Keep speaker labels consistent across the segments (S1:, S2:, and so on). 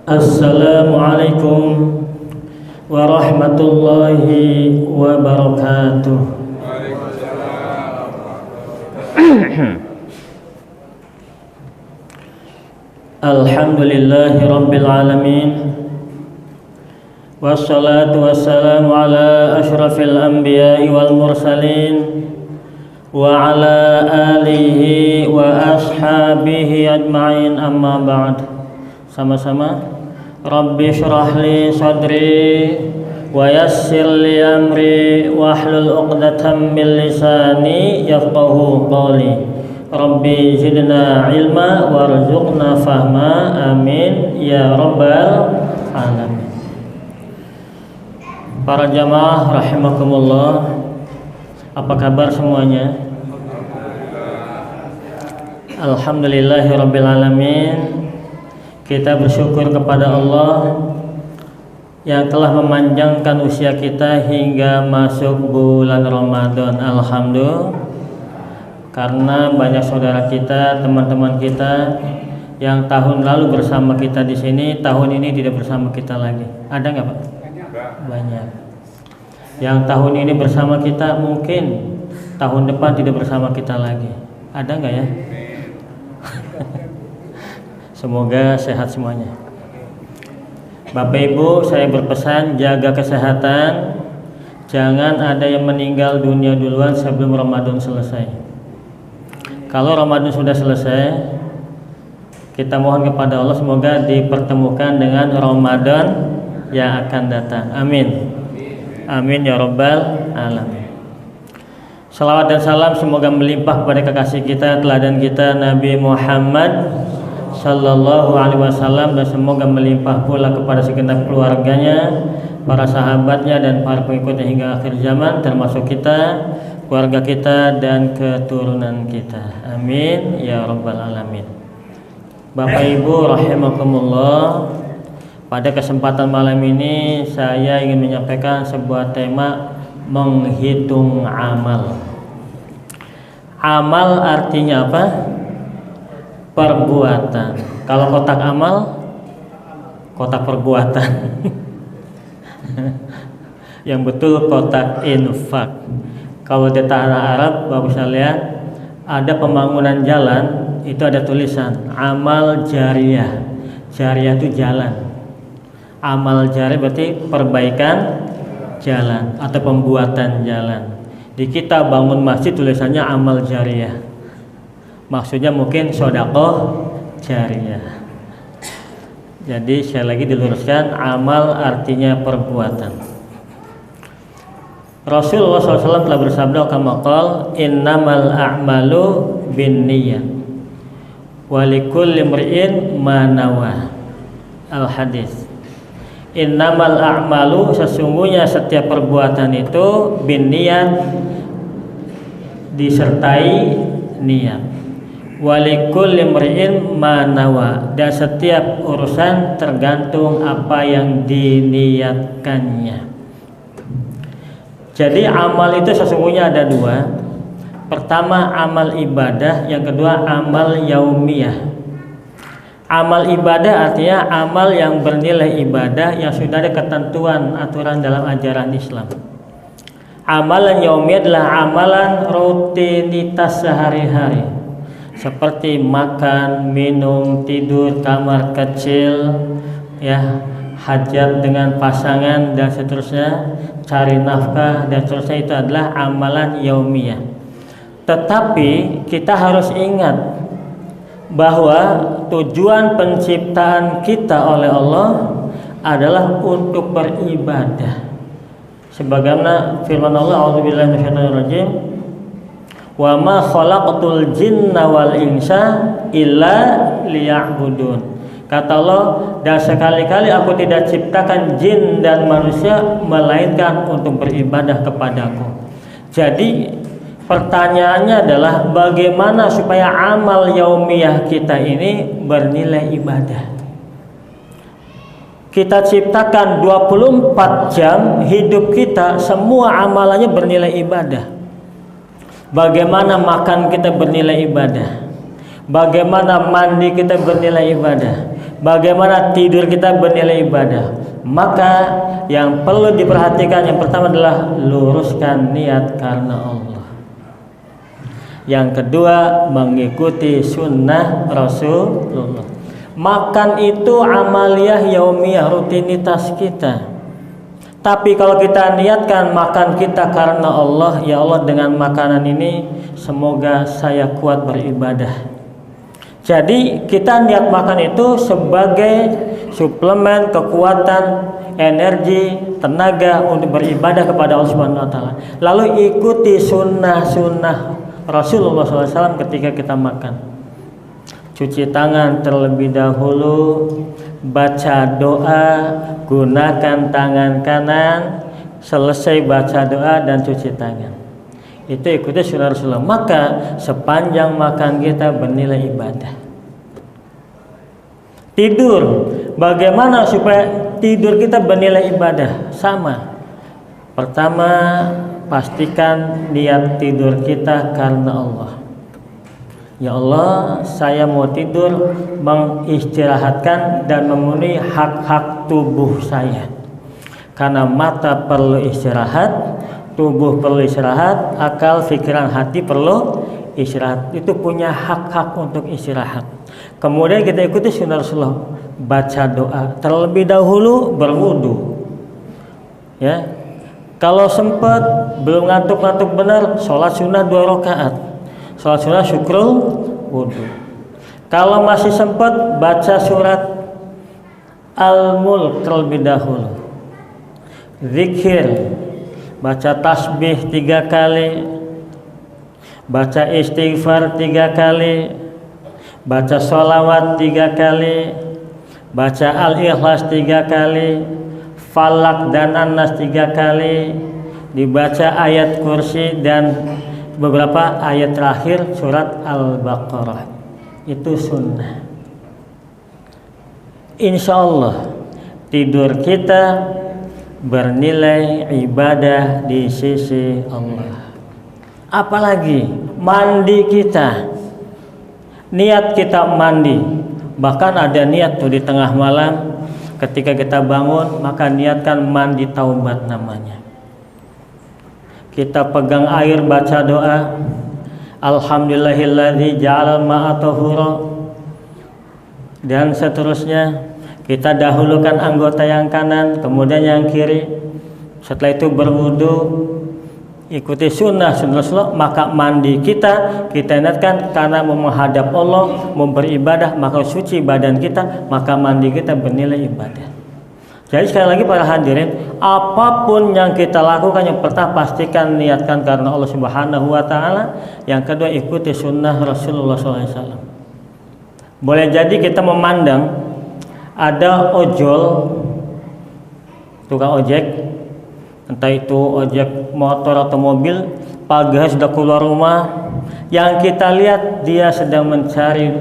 S1: Assalamualaikum warahmatullahi wabarakatuh. Alhamdulillahi rabbil alamin. Wassalatu wassalamu ala asyrafil anbiya'i wal mursalin wa ala alihi wa ashabihi ajma'in, amma ba'd. Sama-sama. Rabbi syrah li sadri wa yassir li amri wahlul 'uqdatam min lisani yafqahu qawli. Rabbi zidna ilma warzuqna fahma, amin ya rabbal alamin. Para jamaah rahimakumullah, apa kabar semuanya? Alhamdulillahi rabbil alamin. Kita bersyukur kepada Allah yang telah memanjangkan usia kita hingga masuk bulan Ramadan. Alhamdulillah, karena banyak saudara kita, teman-teman kita yang tahun lalu bersama kita di sini, tahun ini tidak bersama kita lagi. Ada nggak Pak? Banyak. Yang tahun ini bersama kita mungkin tahun depan tidak bersama kita lagi. Ada nggak ya? Semoga sehat semuanya. Bapak Ibu, saya berpesan jaga kesehatan. Jangan ada yang meninggal dunia duluan sebelum Ramadan selesai. Kalau Ramadan sudah selesai, kita mohon kepada Allah semoga dipertemukan dengan Ramadan yang akan datang. Amin. Amin ya rabbal alamin. Salawat dan salam semoga melimpah kepada kekasih kita, teladan kita, Nabi Muhammad Sallallahu alaihi wasallam, dan semoga melimpah pula kepada segenap keluarganya, para sahabatnya, dan para pengikutnya hingga akhir zaman, termasuk kita, keluarga kita, dan keturunan kita. Amin ya rabbal alamin. Bapak Ibu rahimakumullah, pada kesempatan malam ini saya ingin menyampaikan sebuah tema, menghitung amal. Amal artinya apa? Perbuatan. Kalau kotak amal, kotak perbuatan. Yang betul kotak infak. Kalau di tanah Arab, Bapak bisa lihat ada pembangunan jalan, itu ada tulisan amal jariyah. Jariyah itu jalan. Amal jariyah berarti perbaikan jalan atau pembuatan jalan. Di kita bangun masjid tulisannya amal jariyah. Maksudnya mungkin sedekah jariyah. Jadi saya lagi diluruskan, amal artinya perbuatan. Rasulullah SAW telah bersabda, kama qala innamal a'malu binniyat wa likulli imri'in ma nawa. Al hadis. Innamal a'malu, sesungguhnya setiap perbuatan itu binniyat, disertai niat. Walikul limri'in manawa, dan setiap urusan tergantung apa yang diniatkannya. Jadi amal itu sesungguhnya ada dua. Pertama amal ibadah, yang kedua amal yaumiyah. Amal ibadah artinya amal yang bernilai ibadah, yang sudah ada ketentuan aturan dalam ajaran Islam. Amalan yaumiyah adalah amalan rutinitas sehari-hari, seperti makan, minum, tidur, kamar kecil, ya, hajat dengan pasangan dan seterusnya, cari nafkah dan seterusnya, itu adalah amalan yaumiyah. Tetapi kita harus ingat bahwa tujuan penciptaan kita oleh Allah adalah untuk beribadah. Sebagaimana firman Allah, a'udzubillahi minasyaitonirrajim, wa ma khalaqtul jinna wal insa illa liya'budun. Kata Allah, dan sekali-kali aku tidak ciptakan jin dan manusia melainkan untuk beribadah kepadaku. Jadi pertanyaannya adalah bagaimana supaya amal yaumiyah kita ini bernilai ibadah. Kita ciptakan 24 jam hidup kita, semua amalannya bernilai ibadah. Bagaimana makan kita bernilai ibadah, bagaimana mandi kita bernilai ibadah, bagaimana tidur kita bernilai ibadah. Maka yang perlu diperhatikan yang pertama adalah luruskan niat karena Allah. Yang kedua, mengikuti sunnah Rasulullah. Makan itu amaliyah yaumiyah, rutinitas kita. Tapi kalau kita niatkan makan kita karena Allah, ya Allah dengan makanan ini semoga saya kuat beribadah. Jadi kita niat makan itu sebagai suplemen kekuatan, energi, tenaga untuk beribadah kepada Allah Subhanahu wa taala. Lalu ikuti sunnah-sunnah Rasulullah SAW ketika kita makan. Cuci tangan terlebih dahulu, baca doa, gunakan tangan kanan, selesai baca doa dan cuci tangan. Itu ikuti sunnah Rasulullah. Maka sepanjang makan kita bernilai ibadah. Tidur, bagaimana supaya tidur kita bernilai ibadah? Sama. Pertama, pastikan niat tidur kita karena Allah. Ya Allah, saya mau tidur mengistirahatkan dan memenuhi hak-hak tubuh saya. Karena mata perlu istirahat, tubuh perlu istirahat, akal, pikiran, hati perlu istirahat. Itu punya hak-hak untuk istirahat. Kemudian kita ikuti sunnah Rasulullah, baca doa terlebih dahulu, berwudu. Ya, kalau sempat belum ngantuk-ngantuk benar, sholat sunnah 2 rakaat. Sholat sunnah syukrul wudu. Kalau masih sempat, baca surat Al-Mulk terlebih dahulu. Zikir, baca tasbih 3 kali, baca istighfar 3 kali, baca sholawat 3 kali, baca Al-Ikhlas 3 kali, Falak dan An-Nas 3 kali, dibaca ayat kursi dan beberapa ayat terakhir surat Al-Baqarah. Itu sunnah. Insya Allah tidur kita bernilai ibadah di sisi Allah. Apalagi mandi kita, niat kita mandi. Bahkan ada niat tuh di tengah malam ketika kita bangun, maka niatkan mandi taubat namanya. Kita pegang air, baca doa, Alhamdulillahilladzi ja'alal ma'a tahura, dan seterusnya. Kita dahulukan anggota yang kanan, kemudian yang kiri. Setelah itu berwudu, ikuti sunnah Rasulullah. Maka mandi kita ingatkan karena mau menghadap Allah, mau beribadah, maka suci badan kita, maka mandi kita bernilai ibadah. Jadi sekali lagi para hadirin, apapun yang kita lakukan, yang pertama pastikan niatkan karena Allah Subhanahu wa taala. Yang kedua ikuti sunnah Rasulullah SAW. Boleh jadi kita memandang ada ojol, tukang ojek, entah itu ojek motor atau mobil, pagi sudah keluar rumah, yang kita lihat dia sedang mencari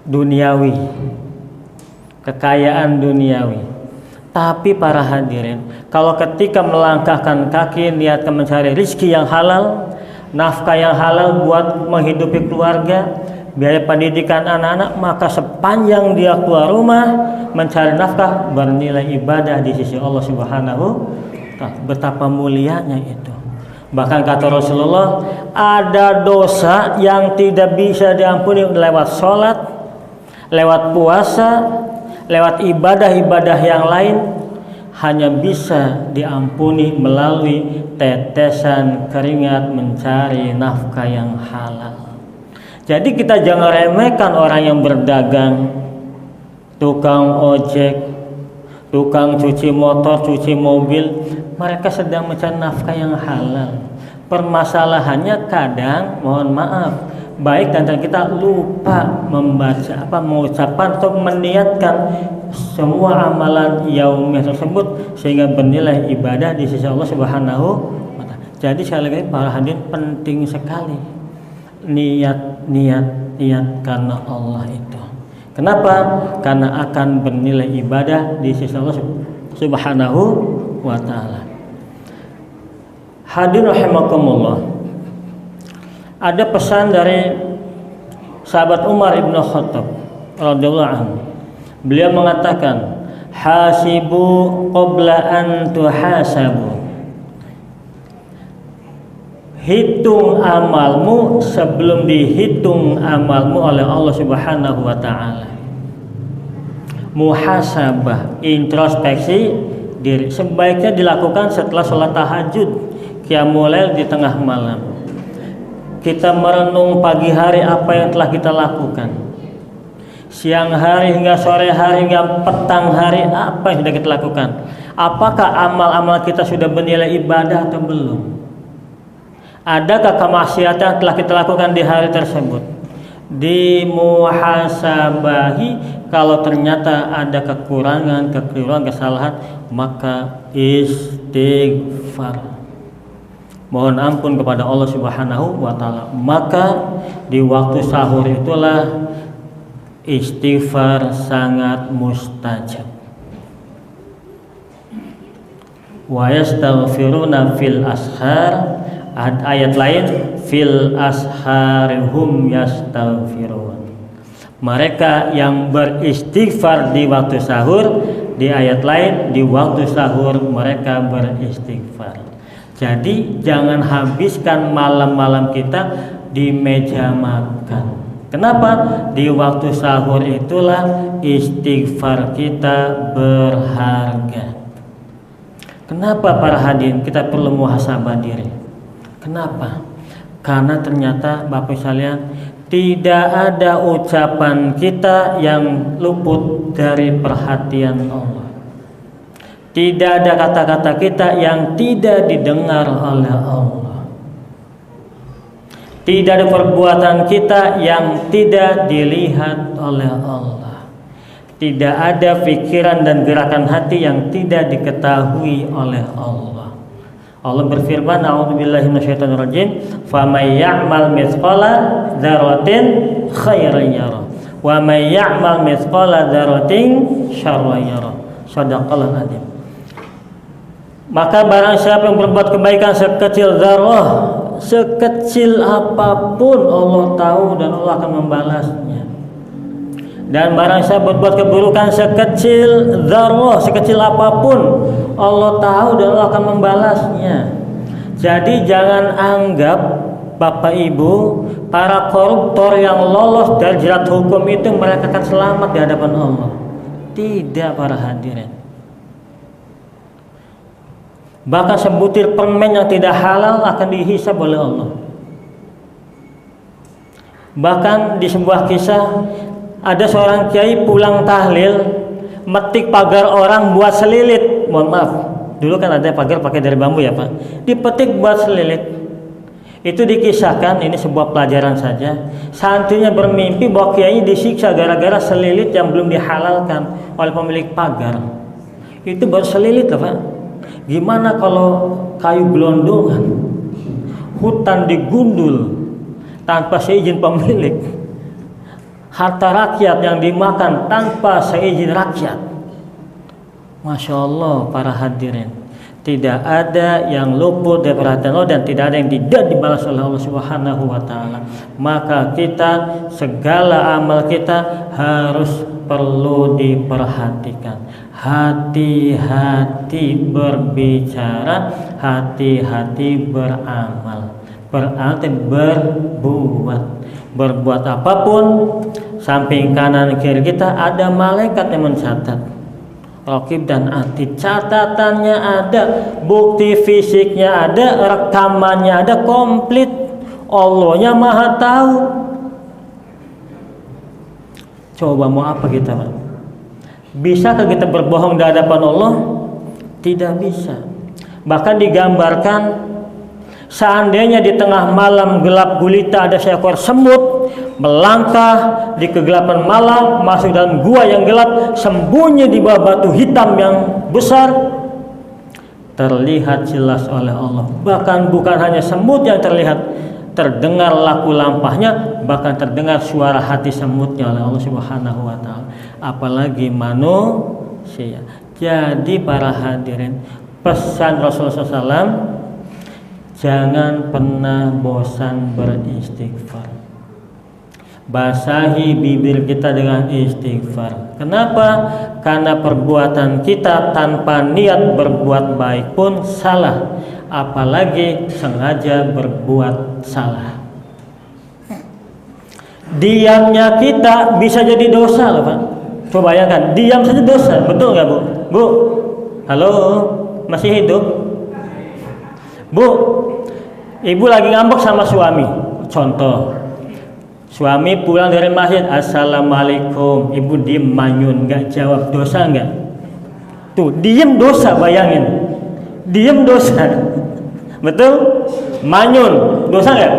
S1: duniawi, kekayaan duniawi. Tapi para hadirin, kalau ketika melangkahkan kaki niatkan mencari rezeki yang halal, nafkah yang halal buat menghidupi keluarga, biaya pendidikan anak-anak, maka sepanjang dia keluar rumah mencari nafkah bernilai ibadah di sisi Allah Subhanahu wa ta'ala. Betapa mulianya itu. Bahkan kata Rasulullah, ada dosa yang tidak bisa diampuni lewat sholat, lewat puasa, lewat ibadah-ibadah yang lain, hanya bisa diampuni melalui tetesan keringat mencari nafkah yang halal. Jadi kita jangan remehkan orang yang berdagang, tukang ojek, tukang cuci motor, cuci mobil. Mereka sedang mencari nafkah yang halal. Permasalahannya kadang, mohon maaf, baik dan kita lupa membaca mengucapkan atau meniatkan semua amalan yaumiyah tersebut sehingga bernilai ibadah di sisi Allah Subhanahu wa ta'ala. Jadi sekali lagi para hadirin, penting sekali niat karena Allah itu. Kenapa? Karena akan bernilai ibadah di sisi Allah Subhanahu wa ta'ala. Hadirin rahimakumullah, ada pesan dari sahabat Umar ibn Khattab radhiyallahu anhu. Beliau mengatakan, hasibu qabla an tuhasabu. Hitung amalmu sebelum dihitung amalmu oleh Allah Subhanahu wa taala. Muhasabah, introspeksi diri, sebaiknya dilakukan setelah sholat tahajud, qiyamul lail di tengah malam. Kita merenung pagi hari apa yang telah kita lakukan, siang hari hingga sore hari hingga petang hari apa yang sudah kita lakukan. Apakah amal-amal kita sudah bernilai ibadah atau belum? Adakah kemaksiatan yang telah kita lakukan di hari tersebut? Dimuhasabahi. Kalau ternyata ada kekurangan, kekeliruan, kesalahan, maka istighfar, mohon ampun kepada Allah Subhanahu wa taala. Maka di waktu sahur itulah istighfar sangat mustajab. Wa yastaghfiruna fil ashar. Ayat lain, fil asharihum yastaghfirun. Mereka yang beristighfar di waktu sahur. Di ayat lain, di waktu sahur mereka beristighfar. Jadi jangan habiskan malam-malam kita di meja makan. Kenapa? Di waktu sahur itulah istighfar kita berharga. Kenapa para hadirin kita perlu muhasabah diri? Kenapa? Karena ternyata Bapak sekalian, tidak ada ucapan kita yang luput dari perhatian Allah. Tidak ada kata-kata kita yang tidak didengar oleh Allah. Tidak ada perbuatan kita yang tidak dilihat oleh Allah. Tidak ada pikiran dan gerakan hati yang tidak diketahui oleh Allah. Allah berfirman, a'udzubillahi minasyaitonirrajim, "Faman ya'mal mithqala dzarratin khairan yarah, wa man ya'mal mithqala dzarratin syarran yarah." Shadaqallahul adzim. Maka barang siapa yang berbuat kebaikan sekecil dzarrah, sekecil apapun Allah tahu dan Allah akan membalasnya. Dan barang siapa berbuat keburukan sekecil dzarrah, sekecil apapun Allah tahu dan Allah akan membalasnya. Jadi jangan anggap Bapak Ibu, para koruptor yang lolos dari jerat hukum itu mereka akan selamat di hadapan Allah. Tidak para hadirin. Bahkan sebutir permen yang tidak halal akan dihisab oleh Allah. Bahkan di sebuah kisah, ada seorang kiai pulang tahlil, metik pagar orang buat selilit. Mohon maaf, dulu kan ada pagar pakai dari bambu ya Pak, dipetik buat selilit. Itu dikisahkan, ini sebuah pelajaran saja. Santrinya bermimpi bahwa kiainya disiksa gara-gara selilit yang belum dihalalkan oleh pemilik pagar. Itu baru selilit lah Pak. Gimana kalau kayu gelondongan, hutan digundul tanpa seizin pemilik, harta rakyat yang dimakan tanpa seizin rakyat. Masya Allah para hadirin, tidak ada yang luput dari perhatian Allah dan tidak ada yang tidak dibalas oleh Allah Subhanahu wa taala. Maka kita, segala amal kita harus perlu diperhatikan. Hati-hati berbicara, hati-hati beramal. Berarti berbuat apapun, samping kanan kiri kita ada malaikat yang mencatat. Raqib dan atid, catatannya ada, bukti fisiknya ada, rekamannya ada, komplit. Allahnya maha tahu. Coba mau apa kita Pak? Bisakah kita berbohong di hadapan Allah? Tidak bisa. Bahkan digambarkan, seandainya di tengah malam gelap gulita ada seekor semut melangkah di kegelapan malam masuk dalam gua yang gelap, sembunyi di bawah batu hitam yang besar, terlihat jelas oleh Allah. Bahkan bukan hanya semut yang terlihat, terdengar laku lampahnya, bahkan terdengar suara hati semutnya oleh Allah Subhanahu wa taala. Apalagi manusia. Jadi para hadirin, pesan Rasulullah SAW, jangan pernah bosan beristighfar. basahi bibir kita dengan istighfar. Kenapa? Karena perbuatan kita tanpa niat berbuat baik pun salah, apalagi sengaja berbuat salah. Diamnya kita bisa jadi dosa loh Pak. Coba bayangkan, diam saja dosa, betul nggak Bu? Bu, halo, masih hidup? Bu, ibu lagi ngambek sama suami, contoh. Suami pulang dari masjid, assalamualaikum, ibu diem manyun, nggak jawab, dosa nggak? Tuh, diem dosa, bayangin, diem dosa, betul? Manyun, dosa nggak?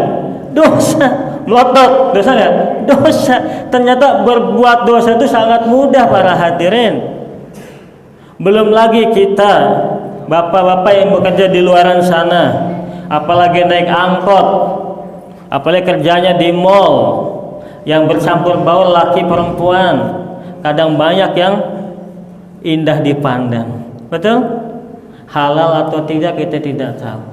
S1: Dosa. Melotot, dosa nggak? Dosa. Ternyata berbuat dosa itu sangat mudah para hadirin. Belum lagi kita, bapak-bapak yang bekerja di luaran sana, apalagi naik angkot, apalagi kerjanya di mall, yang bercampur baur laki perempuan, kadang banyak yang indah dipandang, betul? Halal atau tidak kita tidak tahu.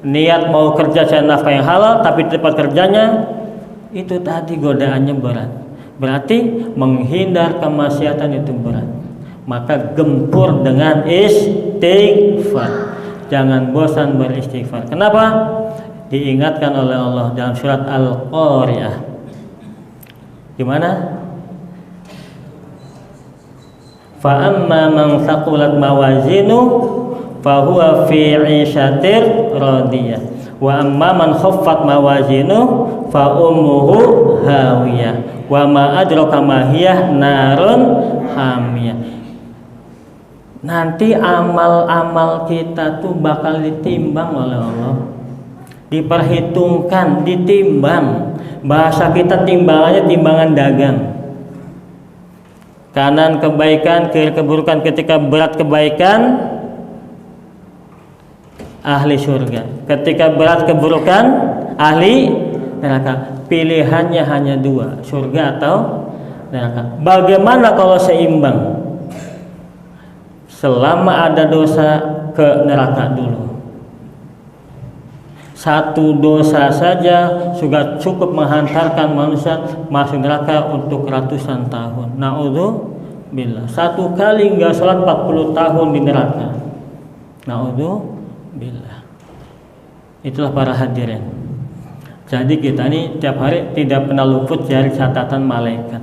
S1: Niat mau kerja cari nafkah yang halal, tapi di tempat kerjanya itu tadi godaannya berat. Berarti menghindar kemaksiatan itu berat. Maka gempur dengan istighfar. Jangan bosan beristighfar. Kenapa? Diingatkan oleh Allah dalam surat Al-Qari'ah. Gimana? Fa amma man thaqulat mawazinu fahuwa fi 'ishatir radiyah wa amma man khaffat mawazinu fa ummuhu hawiyah wa ma adraka ma hiya narun hamiyah. Nanti amal-amal kita tuh bakal ditimbang oleh Allah, diperhitungkan, ditimbang. Bahasa kita timbangannya timbangan dagang, kanan kebaikan, kiri keburukan. Ketika berat kebaikan, ahli surga. Ketika berat keburukan, ahli neraka. Pilihannya hanya dua, surga atau neraka. Bagaimana kalau seimbang? Selama ada dosa, ke neraka dulu. Satu dosa saja sudah cukup menghantarkan manusia masuk neraka untuk ratusan tahun. Naudzubillah. Satu kali nggak sholat 40 tahun di neraka. Naudzubillah. Itulah para hadirin. Jadi kita ini tiap hari tidak pernah luput dari catatan malaikat.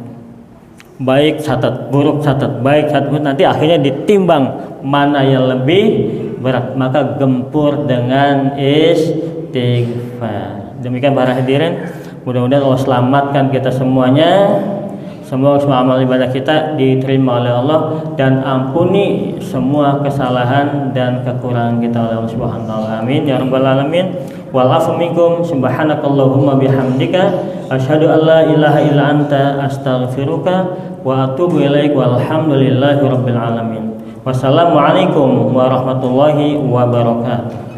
S1: Baik catat, buruk catat, baik catat, nanti akhirnya ditimbang mana yang lebih berat. Maka gempur dengan istighfar. Demikian para hadirin, mudah-mudahan Allah selamatkan kita semuanya. Semoga semua amal ibadah kita diterima oleh Allah dan ampuni semua kesalahan dan kekurangan kita oleh Allah Subhanahu wa taala. Amin ya rabbal alamin. Wal afu minkum subhanakallahumma bihamdika asyhadu an la ilaha illa anta astaghfiruka wa atubu ilaik walhamdulillahi rabbil alamin. Wassalamualaikum warahmatullahi wabarakatuh.